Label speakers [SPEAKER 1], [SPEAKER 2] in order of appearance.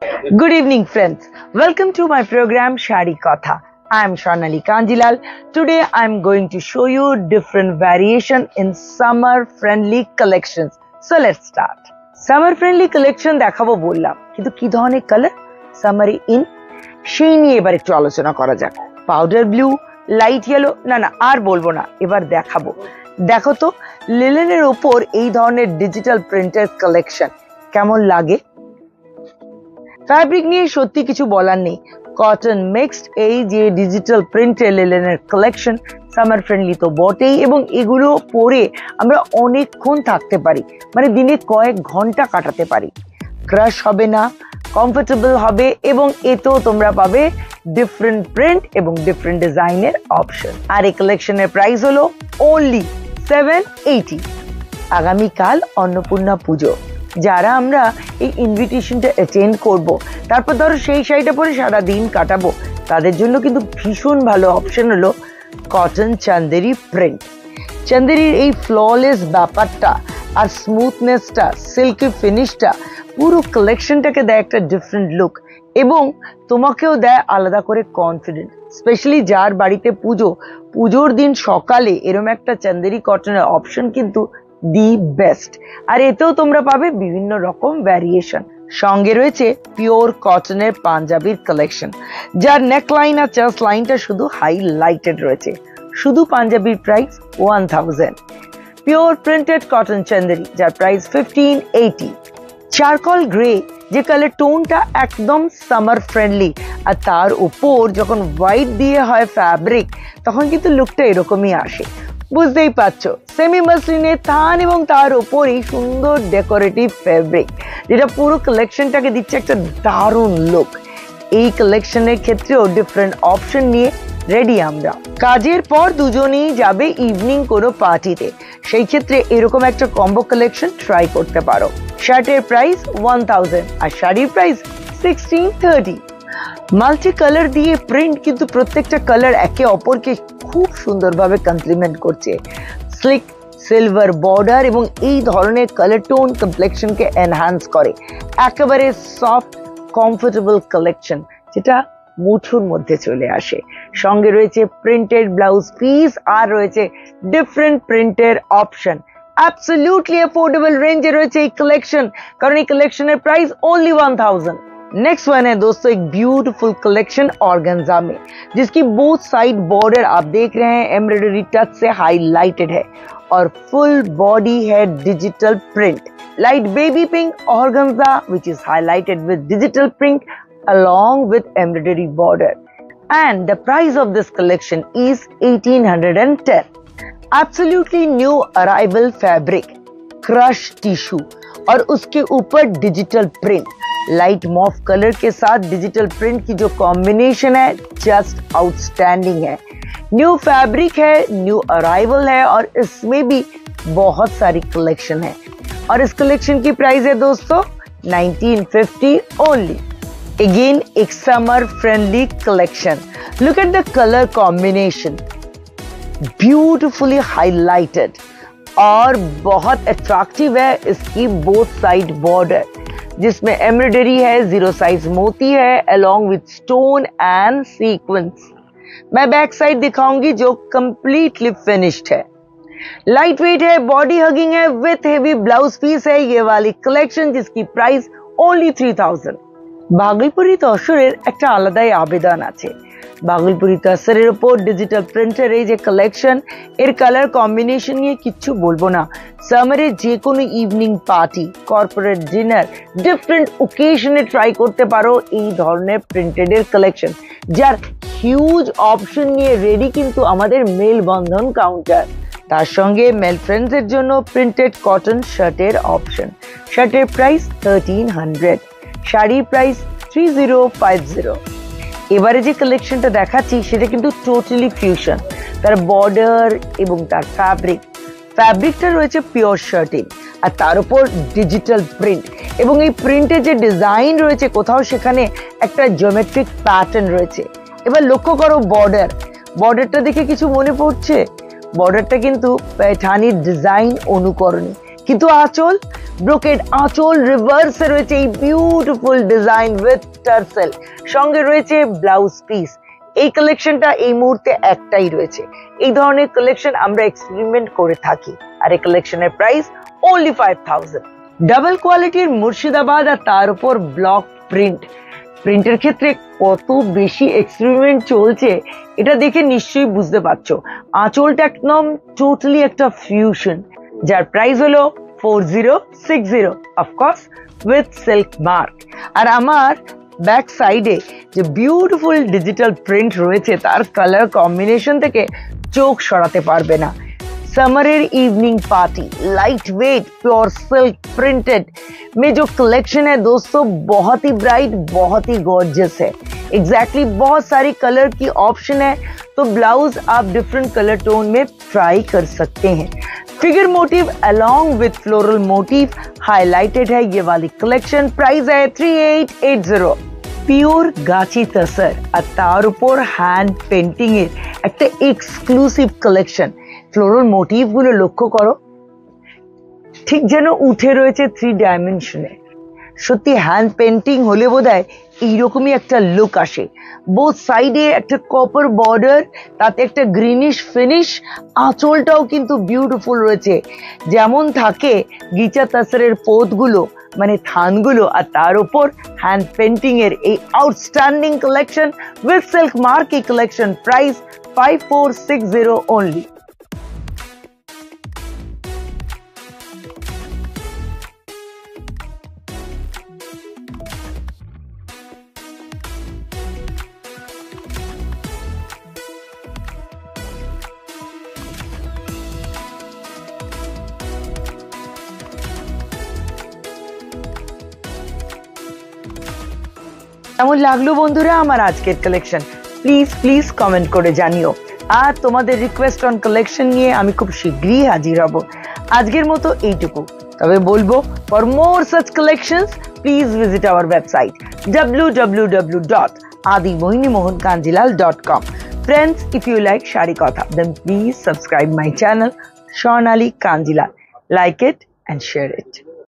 [SPEAKER 1] Good evening, friends. Welcome to my program Shadi Katha. I am Shanali Kanjilal. Today I am going to show you different variation in summer-friendly collections. So let's start. Summer-friendly collection দেখাবো বললাম, কিন্তু কি ধরনের colour সামারে in সেই নিয়ে এবার একটু আলোচনা করা যাক। পাউডার ব্লু, লাইট ইয়েলো, না আর বলবো না, এবার দেখাবো। দেখো তো লিনেনের উপর এই ধরনের ডিজিটাল প্রিন্টের কালেকশন কেমন লাগে। ফ্যাব্রিক নিয়ে সত্যি কিছু বলার নেই। কটন মিক্সড এই যে ডিজিটাল প্রিন্টের লিনেনের কালেকশন সামার ফ্রেন্ডলি তো বটেই, এবং এগুলো পরে আমরা অনেকক্ষণ থাকতে পারি, মানে দিনে কয়েক ঘন্টা কাটাতে পারি। ক্রাশ হবে না, কমফোর্টেবল হবে, এবং এতেও তোমরা পাবে ডিফারেন্ট প্রিন্ট এবং ডিফারেন্ট ডিজাইনের অপশন। আর এই কালেকশনের প্রাইস হলো অনলি 780। আগামীকাল অন্নপূর্ণা পুজো, যারা আমরা এই ইনভিটেশনটা অ্যাটেন্ড করব, তারপর ধরো সেই শাড়িটা পরে সারাদিন কাটাবো, তাদের জন্য কিন্তু ভীষণ ভালো অপশন হলো কটন চান্দেরি প্রিন্ট। চান্দেরির এই ফ্ললেস ব্যাপারটা আর স্মুথনেসটা, সিল্কি ফিনিশটা পুরো কালেকশনটাকে দেয় একটা ডিফারেন্ট লুক, এবং তোমাকেও দেয় আলাদা করে কনফিডেন্ট। স্পেশালি যার বাড়িতে পুজোর দিন সকালে এরকম একটা চান্দেরি কটনের অপশন কিন্তু দি বেস্ট। আর এতেও তোমরা পাবে বিভিন্ন রকম ভ্যারিয়েশন। সঙ্গে রয়েছে পিওর কটনের পাঞ্জাবির কালেকশন, যার নেকলাইন আর চাস্ট লাইনটা শুধু হাইলাইটেড রয়েছে। শুধু পাঞ্জাবির price 1000। Pure printed cotton Chanderi, যার প্রাইস 1580। চারকোল গ্রে যে কালার টোনটা একদম সামার ফ্রেন্ডলি, আর তার উপর যখন হোয়াইট দিয়ে হয় ফ্যাব্রিক, তখন কিন্তু লুকটা এরকমই আসে। বুঝতেই পারছো, সেমি মাসলিনের থান এবং তার উপরই সুন্দর ডেকোরেটিভ ফেব্রিক, যেটা পুরো কালেকশনটাকে দিচ্ছে একটা দারুণ লুক। এই কালেকশনের ক্ষেত্রেও ডিফারেন্ট অপশন নিয়ে রেডি আমরা। কাজের পর দুজনেই যাবে ইভিনিং কোনো পার্টিতে, সেই ক্ষেত্রে এরকম একটা কম্বো কালেকশন ট্রাই করতে পারো। শার্টের প্রাইস 1000 আর শাড়ির প্রাইস 1630। মাল্টি কালার দিয়ে প্রিন্ট, কিন্তু প্রত্যেকটা কালার একে অপরকে খুব সুন্দরভাবে কমপ্লিমেন্ট করছে। স্লিক সিলভার বর্ডার এবং এই ধরনের কালার টোন কমপ্লেকশনকে এনহ্যান্স করে। একেবারে সফট কমফোর্টেবল কালেকশন, যেটা মুঠোর মধ্যে চলে আসে। সঙ্গে রয়েছে প্রিন্টেড ব্লাউজ পিস, আর রয়েছে ডিফারেন্ট প্রিন্টের অপশন। অ্যাবসলিউটলি অ্যাফোর্ডেবল রেঞ্জে রয়েছে এই কালেকশন, কারণ এই কালেকশনের প্রাইস ओनली 1000। नेक्स्ट वन है दोस्तों एक ब्यूटीफुल कलेक्शन ऑर्गेन्जा में, जिसकी बोथ साइड बॉर्डर आप देख रहे हैं एम्ब्रॉयडरी टच से हाईलाइटेड है, और फुल बॉडी है digital print. Light baby pink organza which is highlighted with digital print along with embroidery border, and the price of this collection is 1810। Absolutely new arrival fabric, crush tissue, और उसके ऊपर digital print. Light mauve colour के साथ digital print की जो combination है just outstanding है। New fabric है, न्यू अराइवल है, और इसमें भी बहुत सारी कलेक्शन है। और इस कलेक्शन की प्राइस है दोस्तों 1950 ओनली। अगेन एक summer friendly collection. Look at the colour combination, beautifully highlighted, और बहुत अट्रैक्टिव है इसकी बोथ साइड बॉर्डर, जिसमें एम्ब्रॉयडरी है, जीरो साइज मोती है along with stone and sequence. मैं बैक साइड दिखाऊंगी जो कंप्लीटली फिनिश्ड है। लाइट वेट है, बॉडी हगिंग है, विथ हेवी ब्लाउज पीस है ये वाली कलेक्शन, जिसकी प्राइस ओनली 3000। ভাগলপুরি তসরের একটা আলাদাই আবেদন আছে। ভাগলপুরি তসরের উপর ডিজিটাল প্রিন্টের এই যে কালেকশন, এর কালার কম্বিনেশন নিয়ে কিচ্ছু বলবো না। সামারে যে কোনো evening party, corporate dinner, different ওকেশনে ট্রাই করতে পারো এই ধরনের প্রিন্টেডের কালেকশন, যার হিউজ অপশন নিয়ে রেডি কিন্তু আমাদের মেল বন্ধন কাউন্টার। তার সঙ্গে মেল ফ্রেন্ডসের জন্য প্রিন্টেড কটন শার্টের অপশন। শার্টের প্রাইস 1300, শাড়ির প্রাইস 3050। এবারে যে কালেকশনটা দেখাচ্ছি সেটা কিন্তু টোটালি ফিউশন। তার বর্ডার এবং তার ফ্যাব্রিকটা রয়েছে পিওর শার্টিং, আর তার উপর ডিজিটাল প্রিন্ট, এবং এই প্রিন্টের যে ডিজাইন রয়েছে কোথাও সেখানে একটা জিওমেট্রিক প্যাটার্ন রয়েছে। এবার লক্ষ্য করো বর্ডারটা দেখে কিছু মনে পড়ছে? বর্ডারটা কিন্তু पैठानी ডিজাইন অনুকরণী, কিন্তু আঁচল, ব্রোকেড আঁচল, রিভার্সে রয়েছে এই বিউটিফুল ডিজাইন উইথ টার্সেল, সঙ্গে রয়েছে ব্লাউজ পিস। এই কালেকশনটা এই মুহূর্তে একটাই রয়েছে। এই ধরনের কালেকশন আমরা এক্সপেরিমেন্ট করে থাকি, আর এই কালেকশনের প্রাইস only 5000। ডাবল কোয়ালিটির মুর্শিদাবাদ আর তার উপর ব্লক প্রিন্টের ক্ষেত্রে কত বেশি এক্সপেরিমেন্ট চলছে এটা দেখে নিশ্চয়ই বুঝতে পারছো। আঁচলটা একদম টোটালি একটা ফিউশন, যার প্রাইস হলো 4060, অফকোর্স উইথ সিল্ক মার্ক। আর আমার ব্যাক সাইডে যে বিউটিফুল ডিজিটাল প্রিন্ট রয়েছে তার কালার কম্বিনেশন থেকে চোখ সরাতে পারবে না। Summer evening party, light weight pure silk printed में जो कलेक्शन है दोस्तों, बहुत ही ब्राइट, बहुत ही गॉर्जियस है। एग्जैक्टली बहुत सारी कलर की ऑप्शन है, तो ब्लाउज आप डिफरेंट कलर टोन में ट्राई कर सकते हैं। Figure motive along with floral motive highlighted है ये वाली कलेक्शन। प्राइस है 3880। পিওর গাছি তাসার আর তার উপর হ্যান্ড পেন্টিং এর একটা এক্সক্লুসিভ কালেকশন। ফ্লোরাল মোটিভ গুলো লক্ষ্য করো, ঠিক যেন উঠে রয়েছে 3 ডাইমেনশনে। সত্যি হ্যান্ড পেন্টিং হলে বোধহয় এইরকমই একটা লুক আসে। বোথ সাইডে একটা কপার বর্ডার, তাতে একটা গ্রিনিশ ফিনিশ। আঁচলটাও কিন্তু বিউটিফুল রয়েছে, যেমন থাকে গিচা তাসারের পোতগুলো মানে থানগুলো, আর তার উপর হ্যান্ড পেন্টিং এর এই আউটস্ট্যান্ডিং কালেকশন উইথ সিল্ক মার্কি কালেকশন। Price 5460 only। কেমন লাগলো বন্ধুরা আমার আজকের কালেকশন? প্লিজ কমেন্ট করে জানিও। আর তোমাদের রিকোয়েস্ট অন কালেকশন নিয়ে আমি খুব শীঘ্রই হাজির হব। আজকের মতো এইটুকু, তবে বলবো for more such collections please visit our website www.adimohinimohankanjilal.com। Friends, if you like Shadi Kotha, then please subscribe my channel Swarnali Kanjilal. Like it and share it.